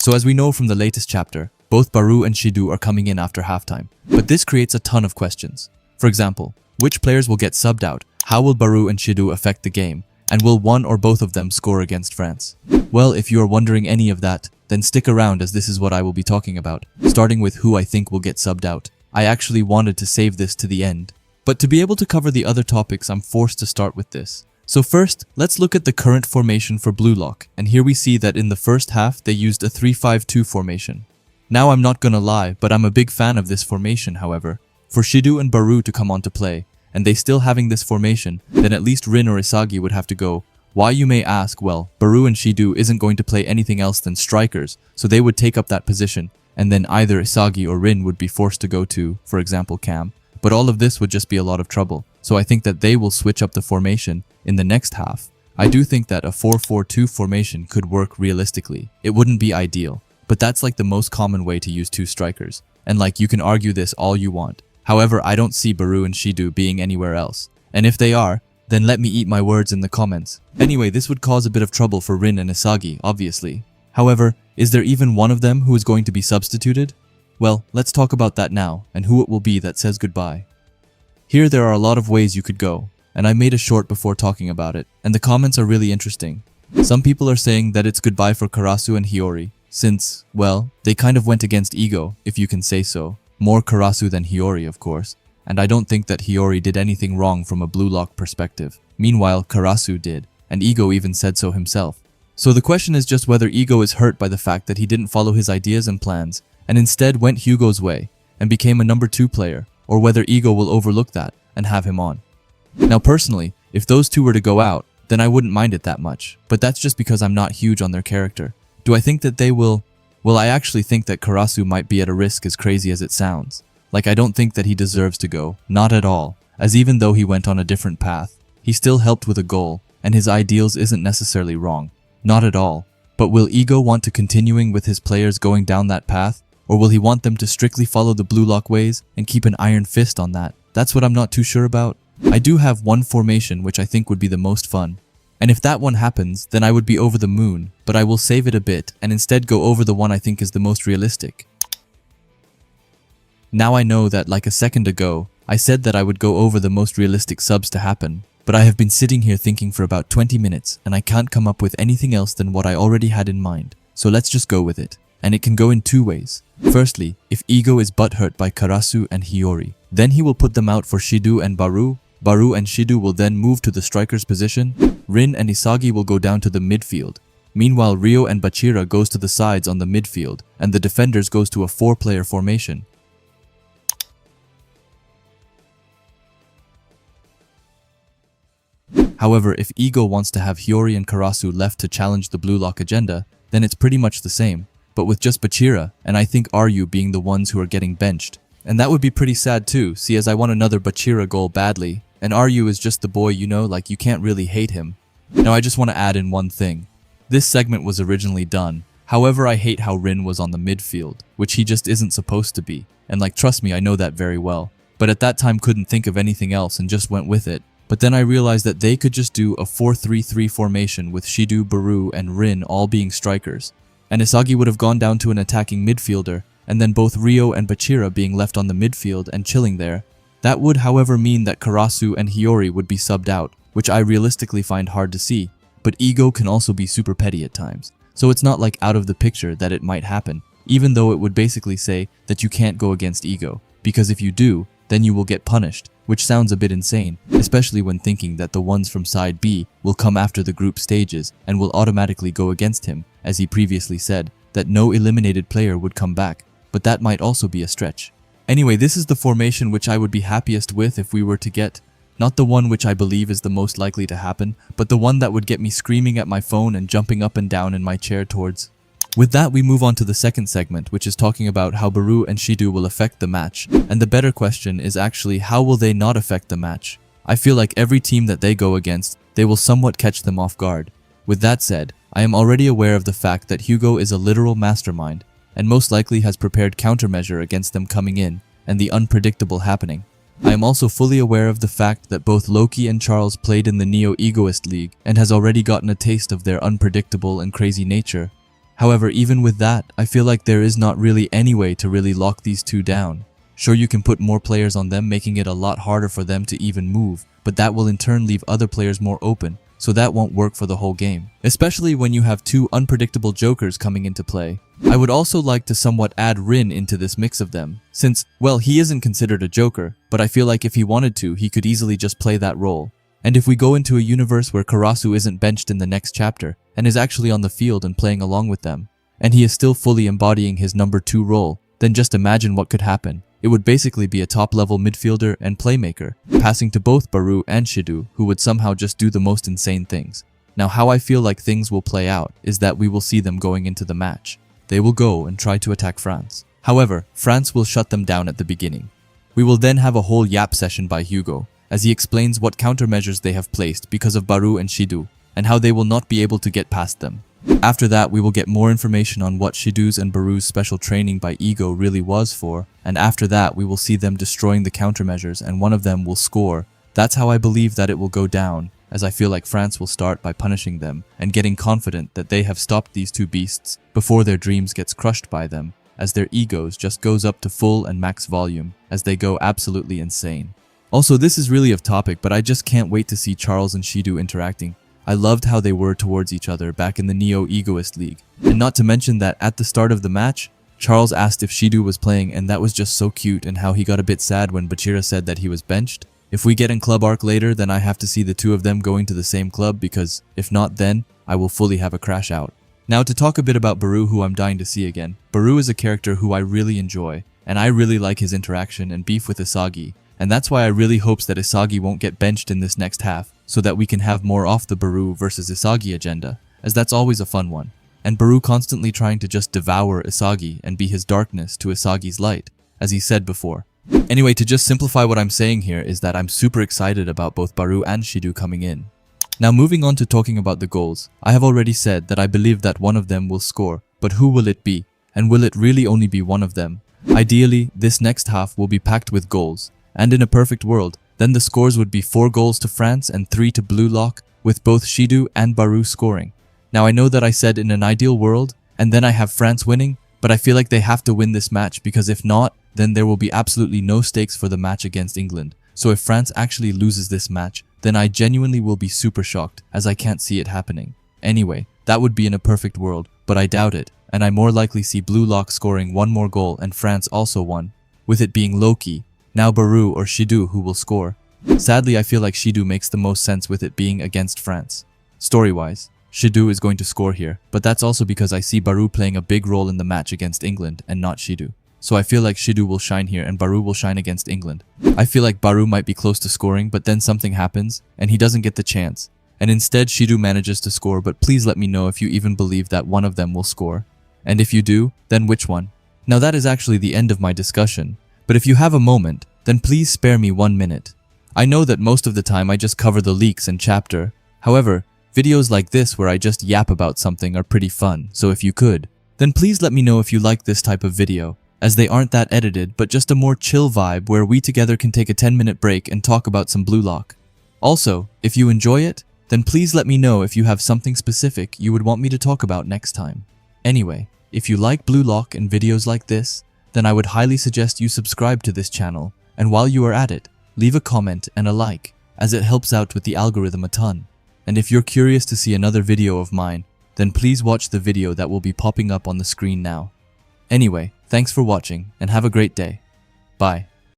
So as we know from the latest chapter, both Barou and Shidou are coming in after halftime. But this creates a ton of questions. For example, which players will get subbed out? How will Barou and Shidou affect the game? And will one or both of them score against France? Well, if you are wondering any of that, then stick around as this is what I will be talking about, starting with who I think will get subbed out. I actually wanted to save this to the end. But to be able to cover the other topics, I'm forced to start with this. So first, let's look at the current formation for Blue Lock, and here we see that in the first half they used a 3-5-2 formation. Now I'm not gonna lie, but I'm a big fan of this formation, however. For Shidou and Barou to come on to play, and they still having this formation, then at least Rin or Isagi would have to go. Why, you may ask? Well, Barou and Shidou isn't going to play anything else than strikers, so they would take up that position, and then either Isagi or Rin would be forced to go to, for example, Cam. But all of this would just be a lot of trouble, so I think that they will switch up the formation in the next half. I do think that a 4-4-2 formation could work realistically. It wouldn't be ideal, but that's like the most common way to use two strikers, and like you can argue this all you want. However, I don't see Barou and Shidou being anywhere else, and if they are, then let me eat my words in the comments. Anyway, this would cause a bit of trouble for Rin and Isagi, obviously. However, is there even one of them who is going to be substituted? Well, let's talk about that now, and who it will be that says goodbye. Here there are a lot of ways you could go, and I made a short before talking about it, and the comments are really interesting. Some people are saying that it's goodbye for Karasu and Hiyori, since, well, they kind of went against ego, if you can say so. More Karasu than Hiyori, of course, and I don't think that Hiyori did anything wrong from a Blue Lock perspective. Meanwhile, Karasu did, and Ego even said so himself. So the question is just whether Ego is hurt by the fact that he didn't follow his ideas and plans, and instead went HUGO's way, and became a number 2 player, or whether Ego will overlook that, and have him on. Now personally, if those two were to go out, then I wouldn't mind it that much, but that's just because I'm not huge on their character. Do I think that they will? Well, I actually think that Karasu might be at a risk, as crazy as it sounds. Like, I don't think that he deserves to go, not at all, as even though he went on a different path, he still helped with a goal, and his ideals isn't necessarily wrong. Not at all. But will Ego want to continuing with his players going down that path? Or will he want them to strictly follow the Blue Lock ways and keep an iron fist on that? That's what I'm not too sure about. I do have one formation which I think would be the most fun. And if that one happens, then I would be over the moon, but I will save it a bit and instead go over the one I think is the most realistic. Now I know that, like a second ago, I said that I would go over the most realistic subs to happen, but I have been sitting here thinking for about 20 minutes and I can't come up with anything else than what I already had in mind. So let's just go with it. And it can go in two ways. Firstly, if Ego is butthurt by Karasu and Hiyori, then he will put them out for Shidou and Barou. Barou and Shidou will then move to the striker's position. Rin and Isagi will go down to the midfield. Meanwhile, Ryo and Bachira goes to the sides on the midfield, and the defenders goes to a 4-player formation. However, if Ego wants to have Hiyori and Karasu left to challenge the Blue Lock agenda, then it's pretty much the same, but with just Bachira and I think RU being the ones who are getting benched. And that would be pretty sad too, see, as I want another Bachira goal badly, and RU is just the boy, you know, like you can't really hate him. Now I just want to add in one thing. This segment was originally done, however I hate how Rin was on the midfield, which he just isn't supposed to be, and like trust me, I know that very well. But at that time couldn't think of anything else and just went with it. But then I realized that they could just do a 4-3-3 formation with Shidou, Barou, and Rin all being strikers. And Isagi would have gone down to an attacking midfielder, and then both Ryo and Bachira being left on the midfield and chilling there. That would, however, mean that Karasu and Hiyori would be subbed out, which I realistically find hard to see. But Ego can also be super petty at times, so it's not like out of the picture that it might happen, even though it would basically say that you can't go against Ego, because if you do, then you will get punished, which sounds a bit insane, especially when thinking that the ones from side B will come after the group stages and will automatically go against him, as he previously said, that no eliminated player would come back, but that might also be a stretch. Anyway, this is the formation which I would be happiest with if we were to get, not the one which I believe is the most likely to happen, but the one that would get me screaming at my phone and jumping up and down in my chair towards. With that, we move on to the second segment, which is talking about how Barou and Shidou will affect the match, and the better question is actually how will they not affect the match? I feel like every team that they go against, they will somewhat catch them off guard. With that said, I am already aware of the fact that HUGO is a literal mastermind, and most likely has prepared countermeasure against them coming in, and the unpredictable happening. I am also fully aware of the fact that both Loki and Charles played in the Neo Egoist League, and has already gotten a taste of their unpredictable and crazy nature. However, even with that, I feel like there is not really any way to really lock these two down. Sure, you can put more players on them, making it a lot harder for them to even move, but that will in turn leave other players more open, so that won't work for the whole game, especially when you have two unpredictable jokers coming into play. I would also like to somewhat add Rin into this mix of them, since, well, he isn't considered a joker, but I feel like if he wanted to, he could easily just play that role. And if we go into a universe where Karasu isn't benched in the next chapter, and is actually on the field and playing along with them, and he is still fully embodying his number 2 role, then just imagine what could happen. It would basically be a top-level midfielder and playmaker, passing to both Barou and Shidou, who would somehow just do the most insane things. Now, how I feel like things will play out is that we will see them going into the match. They will go and try to attack France. However, France will shut them down at the beginning. We will then have a whole yap session by HUGO, as he explains what countermeasures they have placed because of Barou and Shidou, and how they will not be able to get past them. After that, we will get more information on what Shidou's and Barou's special training by Ego really was for, and after that, we will see them destroying the countermeasures and one of them will score. That's how I believe that it will go down, as I feel like France will start by punishing them and getting confident that they have stopped these two beasts before their dreams gets crushed by them, as their egos just goes up to full and max volume as they go absolutely insane. Also, this is really off topic, but I just can't wait to see Charles and Shidou interacting. I loved how they were towards each other back in the Neo-Egoist League. And not to mention that at the start of the match, Charles asked if Shidou was playing, and that was just so cute, and how he got a bit sad when Bachira said that he was benched. If we get in club arc later, then I have to see the two of them going to the same club, because if not, then I will fully have a crash out. Now to talk a bit about Barou, who I'm dying to see again. Barou is a character who I really enjoy, and I really like his interaction and beef with Isagi, and that's why I really hopes that Isagi won't get benched in this next half, so that we can have more off the Barou versus Isagi agenda, as that's always a fun one. And Barou constantly trying to just devour Isagi and be his darkness to Isagi's light, as he said before. Anyway, to just simplify what I'm saying here is that I'm super excited about both Barou and Shidou coming in. Now moving on to talking about the goals, I have already said that I believe that one of them will score, but who will it be? And will it really only be one of them? Ideally, this next half will be packed with goals, and in a perfect world, then the scores would be 4 goals to France and 3 to Blue Lock, with both Shidou and Barou scoring. Now I know that I said in an ideal world, and then I have France winning, but I feel like they have to win this match, because if not, then there will be absolutely no stakes for the match against England. So if France actually loses this match, then I genuinely will be super shocked, as I can't see it happening. Anyway, that would be in a perfect world, but I doubt it, and I more likely see Blue Lock scoring 1 more goal and France also 1, with it being low-key. Now Barou or Shidou who will score. Sadly, I feel like Shidou makes the most sense with it being against France. Story-wise, Shidou is going to score here, but that's also because I see Barou playing a big role in the match against England and not Shidou. So I feel like Shidou will shine here and Barou will shine against England. I feel like Barou might be close to scoring, but then something happens and he doesn't get the chance. And instead Shidou manages to score, but please let me know if you even believe that one of them will score. And if you do, then which one? Now that is actually the end of my discussion. But if you have a moment, then please spare me 1 minute. I know that most of the time I just cover the leaks and chapter. However, videos like this where I just yap about something are pretty fun, so if you could, then please let me know if you like this type of video, as they aren't that edited but just a more chill vibe where we together can take a 10-minute break and talk about some Blue Lock. Also, if you enjoy it, then please let me know if you have something specific you would want me to talk about next time. Anyway, if you like Blue Lock and videos like this, then I would highly suggest you subscribe to this channel, and while you are at it, leave a comment and a like, as it helps out with the algorithm a ton. And if you're curious to see another video of mine, then please watch the video that will be popping up on the screen now. Anyway, thanks for watching and have a great day. Bye.